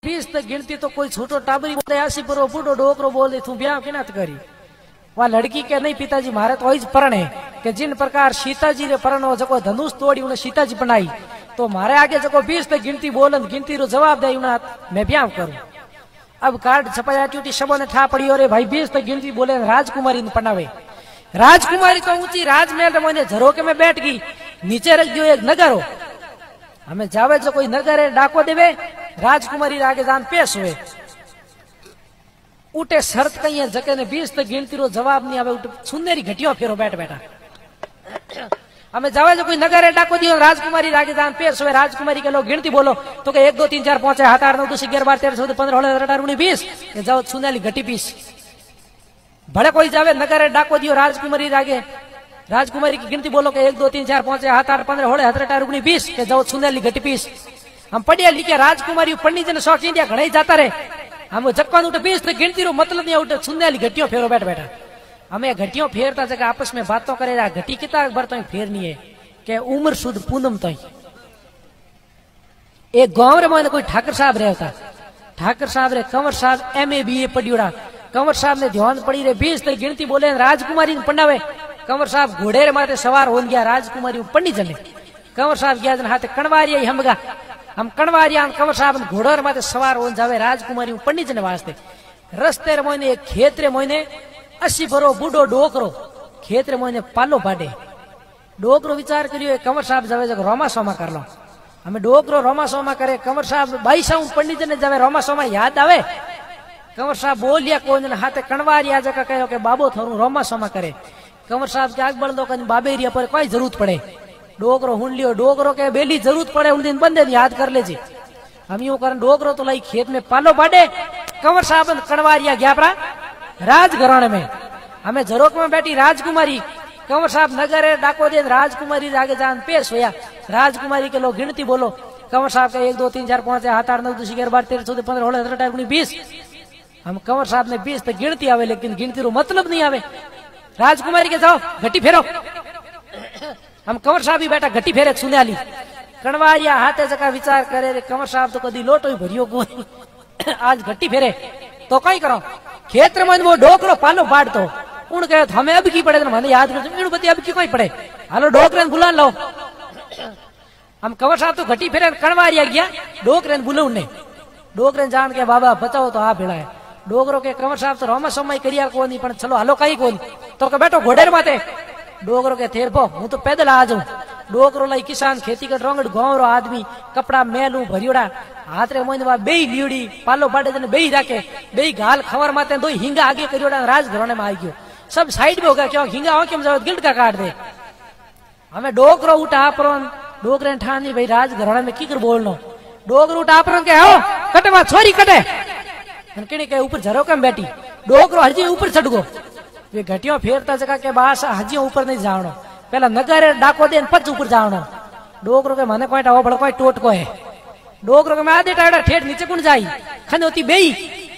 20 तक गिनती तो कोई छोटो टाबरी बोले 80 पर बूढ़ो डोकरो बोले तू ब्याह के नात करी। वह लड़की के नहीं पिताजी मारे तो वही परण है कि जिन प्रकार सीताजी रे परण हो जको धनुष तोड़ी उन्हें सीताजी बनाई तो मारे आगे जको 20 तक गिनती बोलन गिनती रो जवाब दे उन्हें मैं ब्याह करूं। अब कार्ड छपाया ट्यूटी सबों ने ठा पड़ी और भाई 20 तक गिनती बोले राजकुमारी ने पनावे। राजकुमारी तो ऊंची राजमहल मैंने झरोके में बैठ गई, नीचे रख दियो एक नगर हो, हमें जावे जो कोई नगर है डाको देवे राजकुमारी आगे जान पेश हुए। उठे शर्त कही है जके ने 20 तक गिनती रो जवाब नहीं आवे उठे सुंदरी घटियो फेरो बैठ बैठा। हमें जावे जो कोई नगर है डाको दियो राजकुमारी आगे जान पेश हुए। राजकुमारी के लोग गिनती बोलो तो के 1 2 3 4 5 6 7 8 9 10 11 12 13 14 15 16 17 18 19 20 जाओ सुंदरी घटी पीस भले कोई जावे नगर है डाको दियो राजकुमारी आगे। राजकुमारी की गिनती बोलो के 1 2 3 4 5 6 7 8 15 16 17 18 19 20 के जाओ सुंदरी घटी पीस। हम पढ़िया लिखे राजकुमारी पंडित जन शौक इंडिया घड़ा जाता रहे हम जक्कान उठे 20 तक गिनती रो मतलब नहीं उठे सुंदरी घटियों फेरो बैठ बैठा। हमें घटियों फेरता जगह आपस में बातों करे घटी कितना बार तो फेरनी है के उम्र शुद्ध पूनम तो एक गांव रे मैंने कोई ठाकर साहब रहता। ठाकर साहब रे कंवर साहब MA BA पढ़ियोड़ा। कंवर साहब ने ध्यान पड़ी रे 20 तक गिनती बोले राजकुमारी पंडावे। कंवर साहब घोड़े रे माथे सवार हो गया राजकुमारी पंडित जने। कंवर साहब गया जन हाथे कणवारिया हमगा हम कणवारिया कंवर साहब घोड़े रे माथे सवार हो जावे राजकुमारी पंडित जने वास्ते। रस्ते रे मोने एक खेत रे मोने 80 भरो बूढ़ो डोकरो खेत रे मोने पालो बाडे। डोकरो विचार करियो कंवर साहब जावे जग रोमा सोमा कर लो। हमें डोकरो रोमा सोमा करे कंवर साहब 22 पंडित जने जावे रोमा सोमा याद आवे। कंवर साहब बोलिया कोन हाथे कणवारिया जका कहो के बाबो थोरू रोमा सोमा करे। कंवर साहब के आग बढ़ दो कन बाबेरिया पर कोई जरूरत पड़े डोकरो हुन लियो डोकरो के बेली जरूरत पड़े उन दिन बंदे याद कर ले जी। हम यूं करन डोकरो तो लाई खेत में पालो बाडे। कंवर साहब कणवारिया गया परा राजघराने में। हमें झरोक में बैठी राजकुमारी कंवर साहब नगर है डाको दे राजकुमारी आगे जान पेश होया। राजकुमारी के लोग गिनती बोलो कंवर साहब का 1 2 3 4 5 6 7 8 9 10 11 12 13 14 15 16 17 18 19 20। हम कंवर साहब ने 20 तक गिनती आवे लेकिन गिनती रो मतलब नहीं आवे। राजकुमारी के जाओ घटी फेरो। हम कंवर साहब भी बैठा घटी फेरे सुन्याली कणवारिया हाथे जका विचार करे रे कंवर साहब तो कदी लोटो ही भरियो को आज घटी फेरे तो कई करो खेत में वो डोकरो पालो बाड़ तो उन कहे हमें अब की पड़े मैंने याद कर बती अब की कोई पड़े हालो डोकरे बुला लो। हम कंवर साहब तो घटी फेरे कणवारिया गया डोकरे बुलो ने डोकरे जान के बाबा बचाओ तो आप भेड़ा है। डोकरो के कंवर साहब तो रोमा सोमा करिया को नहीं पण चलो हालो कई कोनी तो के बैठो घोड़े माथे। डोकरो के थेर पो हूं तो पैदल आ जाऊं। डोकरो लाई किसान खेती कर रोंगड़ गांव रो आदमी कपड़ा मेलू भरियोड़ा हाथ रे मोइन वा बेई लीड़ी पालो बाडे जने बेई राखे बेई गाल खवर माते दो हिंगा आगे करियोड़ा राज घराने में आ गयो। सब साइड में होगा क्यों हिंगा हो केम जाओ गिल्ड का काट दे। हमें डोकरो उठा परन डोकरे ठानी भाई राज घराने में की कर बोलनो। डोकरो उठा परन के हो कटवा छोरी कटे केने के ऊपर झरोके में बैठी डोकरो हजी ऊपर चढ़ गो। वे घटियों फेरता जगह के बास हजी ऊपर नहीं जावनो पहला नगर डाको दे पच ऊपर जावनो। डोकरो के मने कोई टाओ बड़ कोई टोट को है। डोकरो के मैं आधे टाड़ा ठेठ नीचे कुन जाई खने होती बेई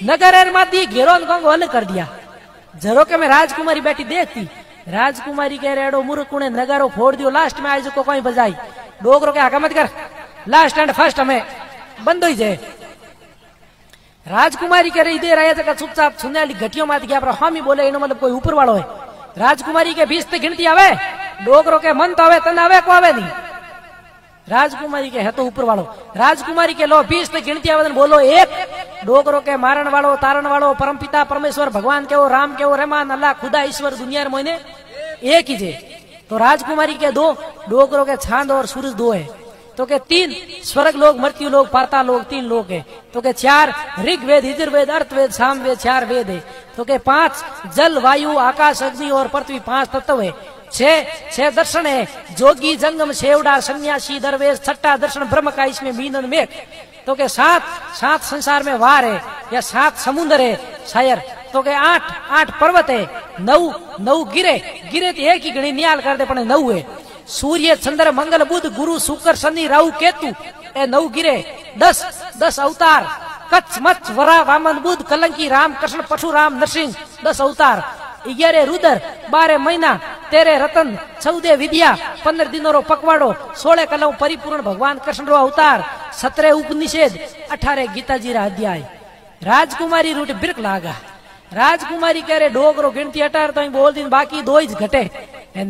नगर माती घेरो गंगो अलग कर दिया। झरोके में राजकुमारी बैठी देखती राजकुमारी कह रेडो मुरकुणे नगारो फोड़ दियो लास्ट में आज को कोई बजाई। डोकरो के आका मत कर लास्ट एंड फर्स्ट हमें बंद हो जाए। राजकुमारी कह रही दे रहा है चुपचाप सुनने घटियों मात गया पर हम ही बोले इनो मतलब कोई ऊपर वालों है। राजकुमारी के 20 तक गिनती आवे डोकरो के मन तो आवे तन आवे को आवे नहीं। राजकुमारी के है तो ऊपर वालों राजकुमारी के लो 20 तक गिनती आवे बोलो एक। डोकरो के मारण वालों तारण वालों परम पिता परमेश्वर भगवान के वो राम के वो रहमान अल्लाह खुदा ईश्वर दुनिया मोने एक ही जे। तो राजकुमारी के 2 डोकरो के चांद और सूरज 2 है तो के 3 स्वर्ग लोग मृत्यु लोग पार्ता लोग 3 लोग है तो के 4 ऋग्वेद यजुर्वेद अर्थवेद सामवेद 4 वेद है तो के 5 जल वायु आकाश अग्नि और पृथ्वी 5 तत्व है। 6 दर्शन है जोगी जंगम सेवड़ा सन्यासी दरवेश। 6ठा दर्शन ब्रह्म का इसमें मीनन मेघ तो के 7 संसार में वार है या 7 समुद्र है शायर तो के 8 पर्वत है। 9 गिरे तो एक ही गणी नियाल कर दे पण 9 है। सूर्य चंद्र मंगल बुध गुरु शुक्र शनि राहु केतु ए 9 गिरे। 10 अवतार कच्छ मच्छ वरा वामन बुध कलंकी राम कृष्ण परशुराम नरसिंह 10 अवतार। 11 रुद्र 12 महीना तेरे रतन 14 विद्या 15 दिनों रो पकवाड़ो 16 कलम परिपूर्ण भगवान कृष्ण रो अवतार 17 उपनिषेध 18 गीता जी रा अध्याय राजकुमारी रूट बिरक लागा राजकुमारी कह रहे डोगरो गिनती 18 तो बोल दिन बाकी 2 ही घटे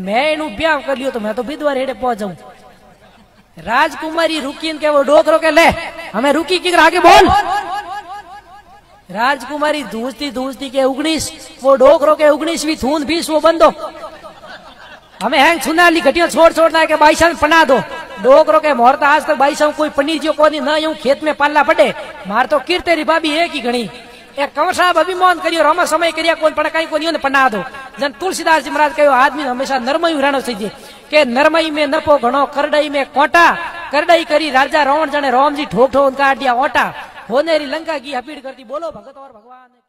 मैं एनु ब्याह कर लियो तो मैं तो विधवा रेड़े पहुंच जाऊं राजकुमारी रुकी के वो डोगरो के ले हमें रुकी की आगे बोल राजकुमारी धूंसती के 19 वो डोगरो के 19वीं थून 20 वो बंदो हमें हैंग सुनाली घटिया छोड़ना है कि बाईसा में पना दो डोगरो के मोहरता आज तक बाईसा कोई पनीर जो कोनी न यूं खेत में पालना पड़े मार तो कीर्तेरी भाभी एक ही घणी एक कंवर साहब अभिमान करियो रम समय करिया कोई पड़काई कोनी ने पना दो जन तुलसीदास जी महाराज कहो आदमी हमेशा नरमई रहनो चाहिए के नरमई में नपो घणो करडई में कोटा करडई करी राजा रावण जने राम जी ठोक ठोक उनका आडिया ओटा होनेरी लंका की अपील करती बोलो भगत और भगवान।